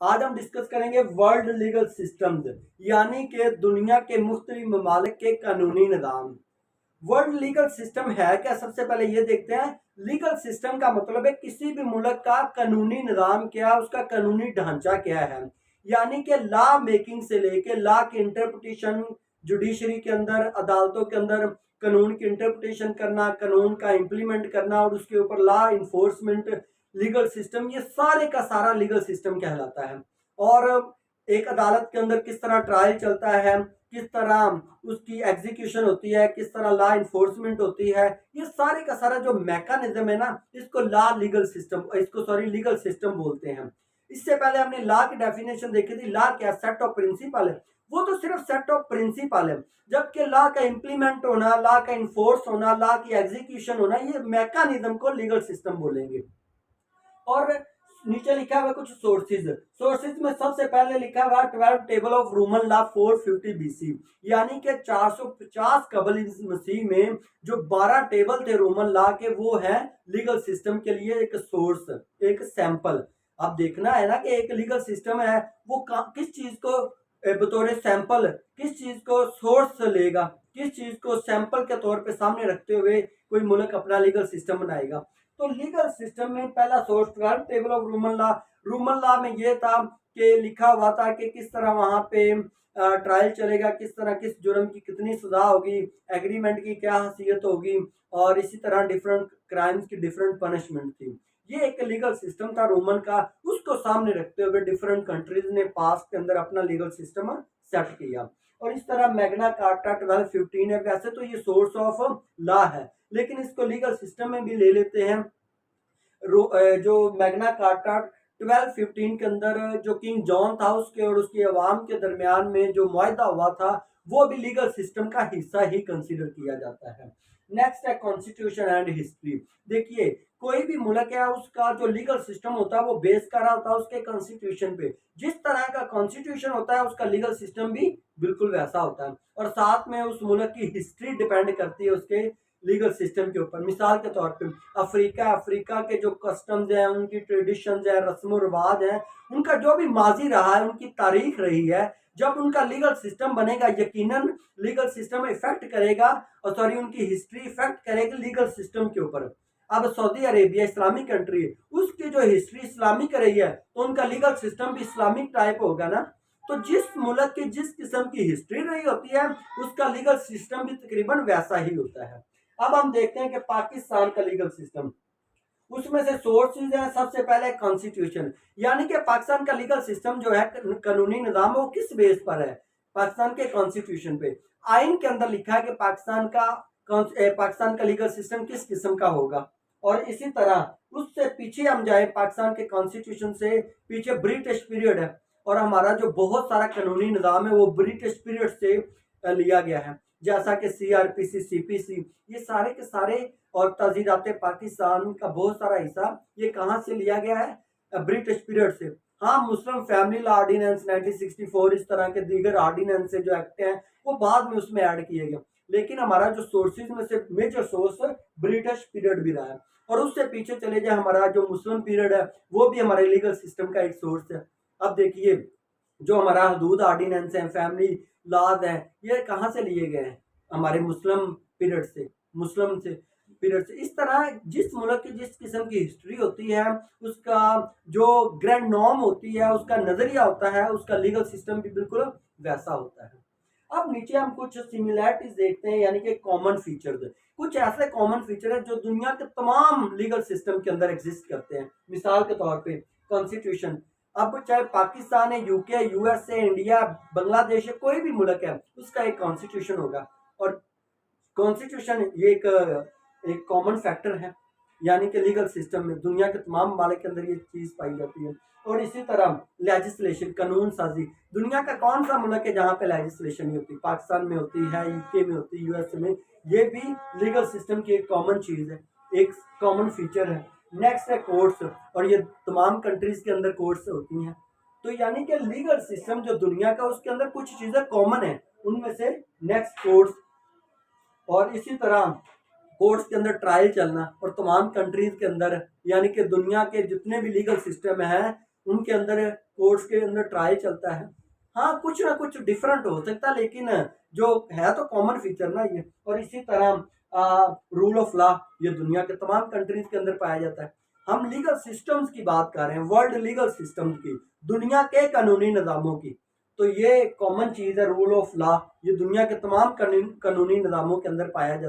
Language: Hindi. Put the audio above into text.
आज हम डिस्कस करेंगे वर्ल्ड लीगल सिस्टम्स, यानी कि दुनिया के मुख्तलिफ ममालिक के कानूनी निज़ाम। वर्ल्ड लीगल सिस्टम है क्या? सबसे पहले ये देखते हैं। लीगल सिस्टम का मतलब है किसी भी मुल्क का कानूनी निज़ाम क्या, उसका कानूनी ढांचा क्या है। यानी कि लॉ मेकिंग से लेके लॉ की इंटरप्रिटेशन, जुडिशरी के अंदर, अदालतों के अंदर कानून की इंटरप्रिटेशन करना, कानून का इम्प्लीमेंट करना और उसके ऊपर लॉ इन्फोर्समेंट, लीगल सिस्टम, ये सारे का सारा लीगल सिस्टम कहलाता है। और एक अदालत के अंदर किस तरह ट्रायल चलता है, किस तरह उसकी एग्जीक्यूशन होती है, किस तरह लॉ इन्फोर्समेंट होती है, ये सारे का सारा जो मैकेनिज्म है ना, इसको लॉ लीगल सिस्टम, इसको सॉरी लीगल सिस्टम बोलते हैं। इससे पहले हमने लॉ की डेफिनेशन देखी थी। लॉ क्या? सेट ऑफ प्रिंसिपल है। वो तो सिर्फ सेट ऑफ प्रिंसिपल है, जबकि लॉ का इम्प्लीमेंट होना, लॉ का इन्फोर्स होना, लॉ की एग्जीक्यूशन होना, ये मैकेनिज्म को लीगल सिस्टम बोलेंगे। और नीचे लिखा हुआ कुछ सोर्सेज। सोर्सेज में सबसे पहले लिखा हुआ 12 table of Roman law 450 BC, यानी कि 450 कबल मसीह में जो 12 टेबल थे रोमन लॉ के, वो है लीगल सिस्टम के लिए एक सोर्स, एक सैंपल। अब देखना है ना कि एक लीगल सिस्टम है वो किस चीज को बतौर सैंपल, किस चीज को सोर्स लेगा, किस चीज को सैंपल के तौर पे सामने रखते हुए कोई मुल्क अपना लीगल सिस्टम बनाएगा। तो लीगल सिस्टम में पहला सोर्स था table of Roman law. Roman law में यह था कि लिखा हुआ था कि किस तरह वहां पे ट्रायल चलेगा, किस तरह किस जुर्म की कितनी सजा होगी, एग्रीमेंट की क्या हैसियत होगी, और इसी तरह डिफरेंट क्राइम्स की डिफरेंट पनिशमेंट थी। ये एक लीगल सिस्टम था रोमन का। उसको सामने रखते हुए डिफरेंट कंट्रीज ने पास्ट के अंदर अपना लीगल सिस्टम सेट किया। और इस तरह मैग्ना कार्टा 1215 है। वैसे तो ये सोर्स ऑफ लॉ है, लेकिन इसको लीगल सिस्टम में भी ले लेते हैं। जो मैग्ना कार्टा 1215 के अंदर जो किंग जॉन था उसके और उसकी अवाम के दरमियान में जो मुआहदा हुआ था, वो भी लीगल सिस्टम का हिस्सा ही कंसीडर किया जाता है। नेक्स्ट है कॉन्स्टिट्यूशन एंड हिस्ट्री। देखिए, कोई भी मुल्क है उसका जो लीगल सिस्टम होता है वो बेस कर रहा होता है उसके कॉन्स्टिट्यूशन पे। जिस तरह का कॉन्स्टिट्यूशन होता है उसका लीगल सिस्टम भी बिल्कुल वैसा होता है। और साथ में उस मुल्क की हिस्ट्री डिपेंड करती है उसके लीगल सिस्टम के ऊपर। मिसाल के तौर पे अफ्रीका के जो कस्टम्स हैं, उनकी ट्रेडिशंस हैं, रस्म रिवाज हैं, उनका जो भी माजी रहा है, उनकी तारीख रही है, जब उनका लीगल सिस्टम बनेगा यकीनन लीगल सिस्टम इफेक्ट करेगा, और सॉरी उनकी हिस्ट्री इफेक्ट करेगी लीगल सिस्टम के ऊपर। अब सऊदी अरेबिया इस्लामिक कंट्री है, उसकी जो हिस्ट्री इस्लामिक रही है तो उनका लीगल सिस्टम भी इस्लामिक टाइप होगा ना। तो जिस मुल्क की जिस किस्म की हिस्ट्री रही होती है उसका लीगल सिस्टम भी तकरीबन वैसा ही होता है। अब हम देखते हैं कि पाकिस्तान का लीगल सिस्टम, उसमें से सोर्सेज है। सबसे पहले कॉन्स्टिट्यूशन, यानी कि पाकिस्तान का लीगल सिस्टम जो है, कानूनी निज़ाम, वो किस बेस पर है? पाकिस्तान के कॉन्स्टिट्यूशन पे। आइन के अंदर लिखा है कि पाकिस्तान का लीगल सिस्टम किस किस्म का होगा। और इसी तरह उससे पीछे हम जाए, पाकिस्तान के कॉन्स्टिट्यूशन से पीछे ब्रिटिश पीरियड है, और हमारा जो बहुत सारा कानूनी निज़ाम है वो ब्रिटिश पीरियड से लिया गया है, जैसा कि CRPC, CPC, ये सारे के सारे, और तजीरात पाकिस्तान का बहुत सारा हिस्सा ये कहाँ से लिया गया है? ब्रिटिश पीरियड से। हाँ, मुस्लिम फैमिली लॉ ऑर्डिनेंस 1964, इस तरह के दीगर ऑर्डिनेंस जो एक्ट हैं वो बाद में उसमें ऐड किए गए, लेकिन हमारा जो सोर्सेज में से मेजर सोर्स ब्रिटिश पीरियड भी रहा है। और उससे पीछे चले जाए, हमारा जो मुस्लिम पीरियड है वो भी हमारे लीगल सिस्टम का एक सोर्स है। अब देखिए, जो हमारा हदूद ऑर्डिनेंस है, फैमिली लॉज है, ये कहाँ से लिए गए हैं? हमारे मुस्लिम पीरियड से, मुस्लिम से पीरियड से। इस तरह जिस मुल्क की जिस किस्म की हिस्ट्री होती है, उसका जो ग्रैंड नॉर्म होती है, उसका नजरिया होता है, उसका लीगल सिस्टम भी बिल्कुल वैसा होता है। अब नीचे हम कुछ सिमिलैरिटीज देखते हैं, यानी कि कॉमन फीचर्स। कुछ ऐसे कॉमन फीचर है जो दुनिया के तमाम लीगल सिस्टम के अंदर एग्जिस्ट करते हैं। मिसाल के तौर पे कॉन्स्टिट्यूशन। अब चाहे पाकिस्तान है, UK, USA, इंडिया, बांग्लादेश है, कोई भी मुल्क है, उसका एक कॉन्स्टिट्यूशन होगा। और कॉन्स्टिट्यूशन ये एक कॉमन फैक्टर है, यानी कि लीगल सिस्टम में दुनिया के तमाम ममालिक के अंदर ये चीज़ पाई जाती है। और इसी तरह लेजिस्लेशन, कानून साजी, दुनिया का कौन सा मुल्क है जहाँ पे लेजिस्लेशन नहीं होती? पाकिस्तान में होती है, UK में होती है, USA में। ये भी लीगल सिस्टम की एक कॉमन चीज़ है, एक कॉमन फीचर है। नेक्स्ट है कोर्ट्स, और ये तमाम कंट्रीज के अंदर कोर्ट्स होती हैं। तो यानी कि लीगल सिस्टम जो दुनिया का, उसके अंदर कुछ चीज़ें कॉमन है, उनमें से नेक्स्ट कोर्ट्स। और इसी तरह कोर्ट्स के अंदर ट्रायल चलना, और तमाम कंट्रीज के अंदर, यानी कि दुनिया के जितने भी लीगल सिस्टम हैं उनके अंदर कोर्ट्स के अंदर ट्रायल चलता है। हाँ, कुछ ना कुछ डिफरेंट हो सकता है, लेकिन जो है तो कॉमन फीचर ना ये। और इसी तरह रूल ऑफ लॉ ये दुनिया के तमाम कंट्रीज के अंदर पाया जाता है। हम लीगल सिस्टम्स की बात कर रहे हैं, वर्ल्ड लीगल सिस्टम की, दुनिया के कानूनी निज़ामों की। तो ये कॉमन चीज़ है रूल ऑफ लॉ, ये दुनिया के तमाम कानूनी निज़ामों के अंदर पाया जाता है।